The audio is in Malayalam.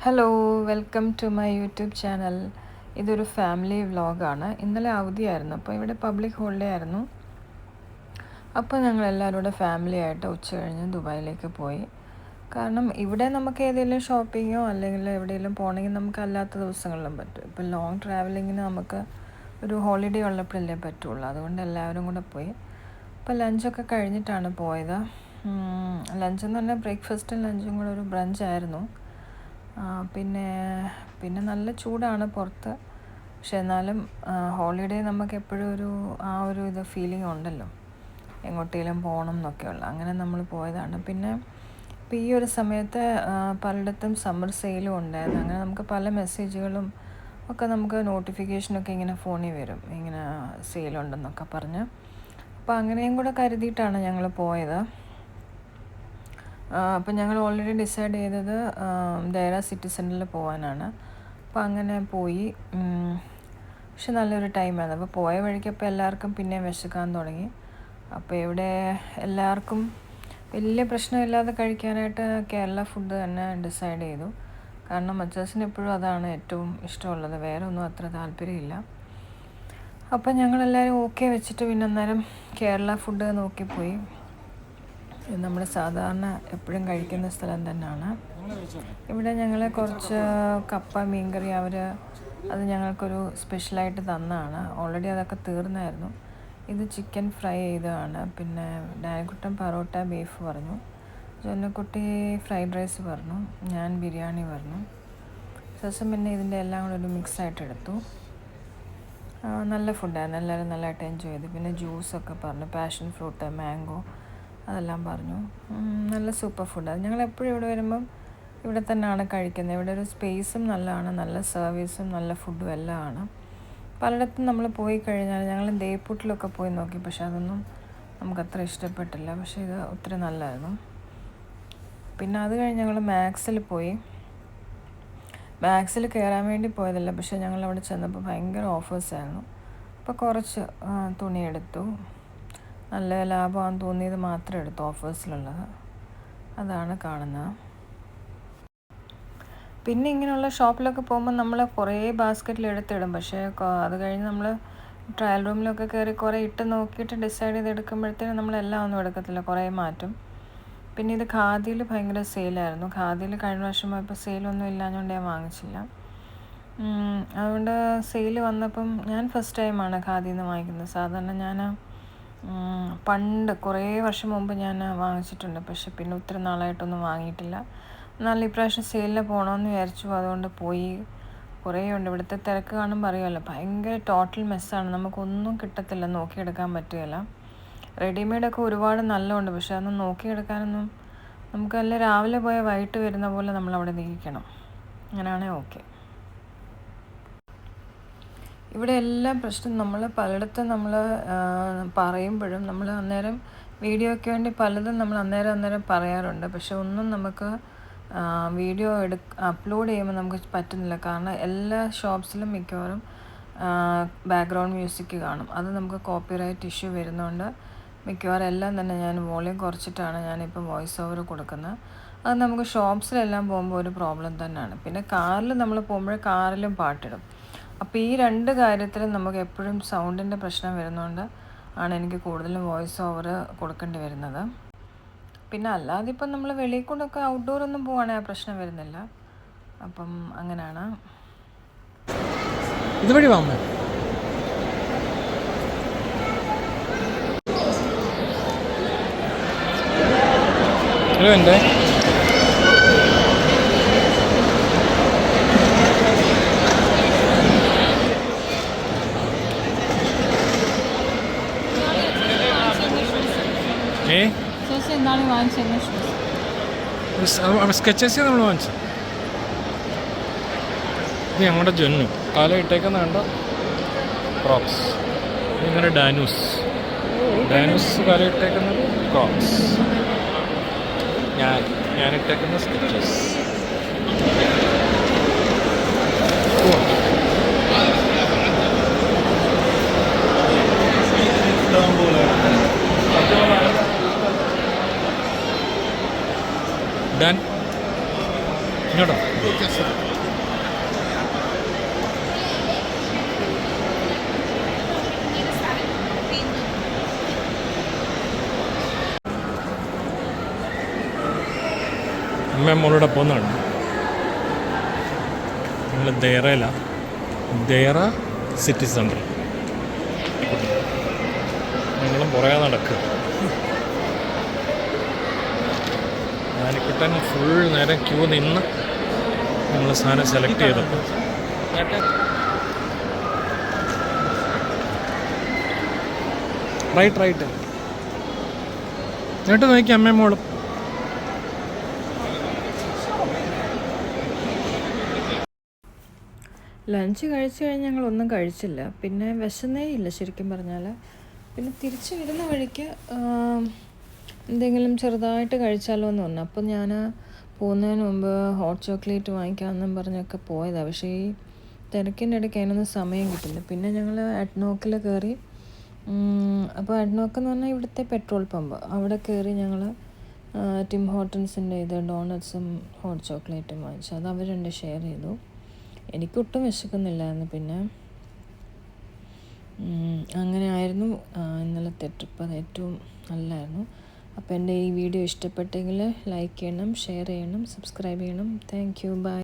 Hello welcome to my YouTube channel. ഇതൊരു ഫാമിലി വ്ളോഗാണ്. ഇന്നലെ അവധിയായിരുന്നു, അപ്പോൾ ഇവിടെ പബ്ലിക് ഹോളിഡേ ആയിരുന്നു. അപ്പോൾ ഞങ്ങൾ എല്ലാവരും കൂടെ ഫാമിലി ആയിട്ട് ഉച്ച കഴിഞ്ഞ് ദുബായിലേക്ക് പോയി. കാരണം ഇവിടെ നമുക്ക് ഏതെങ്കിലും ഷോപ്പിങ്ങോ അല്ലെങ്കിൽ എവിടെയെങ്കിലും പോകണമെങ്കിൽ നമുക്ക് അല്ലാത്ത ദിവസങ്ങളിലും പറ്റും. ഇപ്പോൾ ലോങ് ട്രാവലിങ്ങിന് നമുക്ക് ഒരു ഹോളിഡേ ഉള്ളപ്പോഴല്ലേ പറ്റുള്ളൂ. അതുകൊണ്ട് എല്ലാവരും കൂടെ പോയി. അപ്പോൾ ലഞ്ചൊക്കെ കഴിഞ്ഞിട്ടാണ് പോയത്. ലഞ്ചെന്ന് പറഞ്ഞാൽ ബ്രേക്ക്ഫാസ്റ്റും ലഞ്ചും കൂടെ ഒരു ബ്രഞ്ചായിരുന്നു. പിന്നെ പിന്നെ നല്ല ചൂടാണ് പുറത്ത്. പക്ഷെ എന്നാലും ഹോളിഡേ നമുക്ക് എപ്പോഴും ഒരു ഫീലിംഗ് ഉണ്ടല്ലോ, എങ്ങോട്ടേലും പോകണം എന്നൊക്കെയുള്ള. അങ്ങനെ നമ്മൾ പോയതാണ്. പിന്നെ ഇപ്പോൾ ഈ ഒരു സമയത്ത് പലയിടത്തും സമ്മർ സെയിലും ഉണ്ടായിരുന്നു. അങ്ങനെ നമുക്ക് പല മെസ്സേജുകളും ഒക്കെ നമുക്ക് നോട്ടിഫിക്കേഷനൊക്കെ ഇങ്ങനെ ഫോണിൽ വരും, ഇങ്ങനെ സെയിലുണ്ടെന്നൊക്കെ പറഞ്ഞ്. അപ്പോൾ അങ്ങനെയും കൂടെ കരുതിയിട്ടാണ് ഞങ്ങൾ പോയത്. അപ്പം ഞങ്ങൾ ഓൾറെഡി ഡിസൈഡ് ചെയ്തത് ദേര സിറ്റി സെൻറ്ററിൽ പോകാനാണ്. അപ്പോൾ അങ്ങനെ പോയി. പക്ഷെ നല്ലൊരു ടൈമായിരുന്നു. അപ്പോൾ പോയ വഴിക്കപ്പോൾ എല്ലാവർക്കും പിന്നെ വിശക്കാൻ തുടങ്ങി. അപ്പോൾ ഇവിടെ എല്ലാവർക്കും വലിയ പ്രശ്നമില്ലാതെ കഴിക്കാനായിട്ട് കേരള ഫുഡ് തന്നെ ഡിസൈഡ് ചെയ്തു. കാരണം മച്ചാസിന് എപ്പോഴും അതാണ് ഏറ്റവും ഇഷ്ടമുള്ളത്, വേറെ ഒന്നും അത്ര താല്പര്യമില്ല. അപ്പം ഞങ്ങളെല്ലാവരും ഓക്കെ വെച്ചിട്ട് പിന്നെ അന്നേരം കേരള ഫുഡ് നോക്കിപ്പോയി. നമ്മൾ സാധാരണ എപ്പോഴും കഴിക്കുന്ന സ്ഥലം തന്നെയാണ്. ഇവിടെ ഞങ്ങൾ കുറച്ച് കപ്പ മീൻകറി അത് ഞങ്ങൾക്കൊരു സ്പെഷ്യലായിട്ട് തന്നതാണ്. ഓൾറെഡി അതൊക്കെ തീർന്നായിരുന്നു. ഇത് ചിക്കൻ ഫ്രൈ ചെയ്തതാണ്. പിന്നെ ഡാനിക്കുട്ടൻ പറോട്ട ബീഫ് പറഞ്ഞു, ജോന്നക്കുട്ടി ഫ്രൈഡ് റൈസ് പറഞ്ഞു, ഞാൻ ബിരിയാണി പറഞ്ഞു. ശേഷം പിന്നെ ഇതിൻ്റെ എല്ലാം കൂടെ ഒരു മിക്സായിട്ട് എടുത്തു. നല്ല ഫുഡായിരുന്നു. എല്ലാവരും നല്ലതായിട്ട് എൻജോയ് ചെയ്തു. പിന്നെ ജ്യൂസൊക്കെ പറഞ്ഞു, പാഷൻ ഫ്രൂട്ട്, മാംഗോ, അതെല്ലാം പറഞ്ഞു. നല്ല സൂപ്പർ ഫുഡാണ്. ഞങ്ങളെപ്പോഴും ഇവിടെ വരുമ്പം ഇവിടെ തന്നെയാണ് കഴിക്കുന്നത്. ഇവിടെ ഒരു സ്പേസും നല്ലതാണ്, നല്ല സർവീസും നല്ല ഫുഡും എല്ലാം ആണ്. പലയിടത്തും നമ്മൾ പോയി കഴിഞ്ഞാൽ, ഞങ്ങൾ ദേപ്പൂട്ടിലൊക്കെ പോയി നോക്കി, പക്ഷെ അതൊന്നും നമുക്കത്ര ഇഷ്ടപ്പെട്ടില്ല. പക്ഷേ ഇത് ഒത്തിരി നല്ലതായിരുന്നു. പിന്നെ അത് കഴിഞ്ഞ് ഞങ്ങൾ മാക്സിൽ പോയി. മാക്സിൽ കയറാൻ വേണ്ടി പോയതല്ല, പക്ഷേ ഞങ്ങൾ അവിടെ ചെന്നപ്പോൾ ഭയങ്കര ഓഫേഴ്സായിരുന്നു. അപ്പോൾ കുറച്ച് തുണിയെടുത്തു. നല്ല ലാഭമാണെന്ന് തോന്നിയത് മാത്രം എടുത്തു, ഓഫേഴ്സിലുള്ളത്. അതാണ് കാണുന്നത്. പിന്നെ ഇങ്ങനെയുള്ള ഷോപ്പിലൊക്കെ പോകുമ്പോൾ നമ്മൾ കുറേ ബാസ്ക്കറ്റിൽ എടുത്തിടും. പക്ഷേ അത് കഴിഞ്ഞ് നമ്മൾ ട്രയൽ റൂമിലൊക്കെ കയറി കുറേ ഇട്ട് നോക്കിയിട്ട് ഡിസൈഡ് ചെയ്ത് എടുക്കുമ്പോഴത്തേനും നമ്മളെല്ലാം ഒന്നും എടുക്കത്തില്ല, കുറേ മാറ്റും. പിന്നെ ഇത് ഖാദിയിൽ ഭയങ്കര സെയിലായിരുന്നു. ഖാദിയിൽ കഴിഞ്ഞ വർഷം പോയപ്പോൾ സെയിലൊന്നും ഇല്ലാഞ്ഞുകൊണ്ട് ഞാൻ വാങ്ങിച്ചില്ല. അതുകൊണ്ട് സെയിൽ വന്നപ്പം ഞാൻ ഫസ്റ്റ് ടൈമാണ് ഖാദിയിൽ നിന്ന് വാങ്ങിക്കുന്നത്. സാധാരണ ഞാൻ പണ്ട് കുറേ വർഷം മുമ്പ് ഞാൻ വാങ്ങിച്ചിട്ടുണ്ട്, പക്ഷെ പിന്നെ ഒത്തിരി നാളായിട്ടൊന്നും വാങ്ങിയിട്ടില്ല. എന്നാൽ ഇപ്രാവശ്യം സെയിലിന് പോകണമെന്ന് വിചാരിച്ചു, അതുകൊണ്ട് പോയി. കുറേ ഉണ്ട്. ഇവിടുത്തെ തിരക്ക് കാണുമ്പോൾ അറിയാമല്ലോ, ഭയങ്കര ടോട്ടൽ മെസ്സാണ്. നമുക്കൊന്നും കിട്ടത്തില്ല, നോക്കിയെടുക്കാൻ പറ്റുകയില്ല. റെഡിമെയ്ഡൊക്കെ ഒരുപാട് നല്ലതുണ്ട്, പക്ഷെ അതൊന്നും നോക്കിയെടുക്കാനൊന്നും നമുക്കല്ല. രാവിലെ പോയാൽ വൈകിട്ട് വരുന്ന പോലെ നമ്മളവിടെ നിൽക്കണം, അങ്ങനെയാണെങ്കിൽ ഓക്കെ. ഇവിടെ എല്ലാം പ്രശ്നം നമ്മൾ പലയിടത്തും നമ്മൾ പറയുമ്പോഴും നമ്മൾ അന്നേരം വീഡിയോയ്ക്ക് വേണ്ടി പലതും നമ്മൾ അന്നേരം പറയാറുണ്ട്. പക്ഷെ ഒന്നും നമുക്ക് വീഡിയോ അപ്ലോഡ് ചെയ്യുമ്പോൾ നമുക്ക് പറ്റുന്നില്ല. കാരണം എല്ലാ ഷോപ്സിലും മിക്കവാറും ബാക്ക്ഗ്രൗണ്ട് മ്യൂസിക് കാണും. അത് നമുക്ക് കോപ്പിറൈറ്റ് ഇഷ്യൂ വരുന്നതുകൊണ്ട് മിക്കവാറും എല്ലാം തന്നെ ഞാൻ വോളിയം കുറച്ചിട്ടാണ് ഞാനിപ്പോൾ വോയിസ് ഓവർ കൊടുക്കുന്നത്. അത് നമുക്ക് ഷോപ്സിലെല്ലാം പോകുമ്പോൾ ഒരു പ്രോബ്ലം തന്നെയാണ്. പിന്നെ കാറിൽ നമ്മൾ പോകുമ്പോൾ കാറിലും പാട്ടിടും. അപ്പോൾ ഈ രണ്ട് കാര്യത്തിലും നമുക്ക് എപ്പോഴും സൗണ്ടിൻ്റെ പ്രശ്നം വരുന്നതുകൊണ്ട് ആണ് എനിക്ക് കൂടുതലും വോയിസ് ഓവർ കൊടുക്കേണ്ടി വരുന്നത്. പിന്നെ അല്ലാതെ ഇപ്പം നമ്മൾ വെളിയിൽ കൊണ്ടൊക്കെ ഔട്ട്ഡോർ ഒന്നും പോവുകയാണെങ്കിൽ ആ പ്രശ്നം വരുന്നില്ല. അപ്പം അങ്ങനെയാണ്. ഇതുവഴി വാങ്ങ ഹലോ എൻ്റെ സ്കെച്ചേഴ്സ് നമ്മൾ വാങ്ങിച്ചു. ഇത് ഞങ്ങളുടെ ജൊന്നു കാലം ഇട്ടേക്കുന്ന കണ്ട ക്രോക്സ്. ഇങ്ങനെ ഡാനൂസ് കാലം ഇട്ടേക്കുന്നത് ക്രോക്സ്. ഞാനിട്ടേക്കുന്ന സ്കെച്ചേഴ്സ്. ഡാൻ ഇങ്ങോട്ട് കേട്ടോ. അമ്മയും മോളൂടെ പോകുന്നതാണ്. ഞങ്ങൾ ദേറ സിറ്റി സെൻറ്റർ. ഞങ്ങളും പുറകെ നടക്കുക. ഞാനിക്കുട്ടൻ ഫുൾ നേരം ക്യൂ നിന്ന് ഞങ്ങൾ സാധനം സെലക്ട് ചെയ്തപ്പോൾ റൈറ്റ് എന്നിട്ട് നോക്കി അമ്മയും മോളും. ലഞ്ച് കഴിച്ച് കഴിഞ്ഞ് ഞങ്ങളൊന്നും കഴിച്ചില്ല. പിന്നെ വിശന്നേ ഇല്ല ശരിക്കും പറഞ്ഞാൽ. പിന്നെ തിരിച്ച് വരുന്ന വഴിക്ക് എന്തെങ്കിലും ചെറുതായിട്ട് കഴിച്ചാലോ എന്ന് പറഞ്ഞു. അപ്പം ഞാൻ പോകുന്നതിന് മുമ്പ് ഹോട്ട് ചോക്ലേറ്റ് വാങ്ങിക്കാമെന്നും പറഞ്ഞൊക്കെ പോയതാണ്. പക്ഷേ ഈ തിരക്കിൻ്റെ ഇടയ്ക്ക് അതിനൊന്നും സമയം കിട്ടില്ല. പിന്നെ ഞങ്ങൾ അഡ്നോക്കിൽ കയറി. അപ്പോൾ അഡ്നോക്ക് എന്ന് പറഞ്ഞാൽ ഇവിടുത്തെ പെട്രോൾ പമ്പ്. അവിടെ കയറി ഞങ്ങൾ ടിം ഹോട്ടൻസിൻ്റെ ഡോണറ്റ്സും ഹോട്ട് ചോക്ലേറ്റും വാങ്ങിച്ചു. അത് അവർ രണ്ട് ഷെയർ ചെയ്തു. എനിക്കൊട്ടും വിശക്കുന്നില്ലായിരുന്നു. പിന്നെ അങ്ങനെ ആയിരുന്നു ഇന്നലത്തെ ട്രിപ്പ്. അത് ഏറ്റവും നല്ലതായിരുന്നു. അപ്പോൾ എൻ്റെ ഈ വീഡിയോ ഇഷ്ടപ്പെട്ടെങ്കിൽ ലൈക്ക് ചെയ്യണം, ഷെയർ ചെയ്യണം, സബ്സ്ക്രൈബ് ചെയ്യണം. Thank you. ബൈ.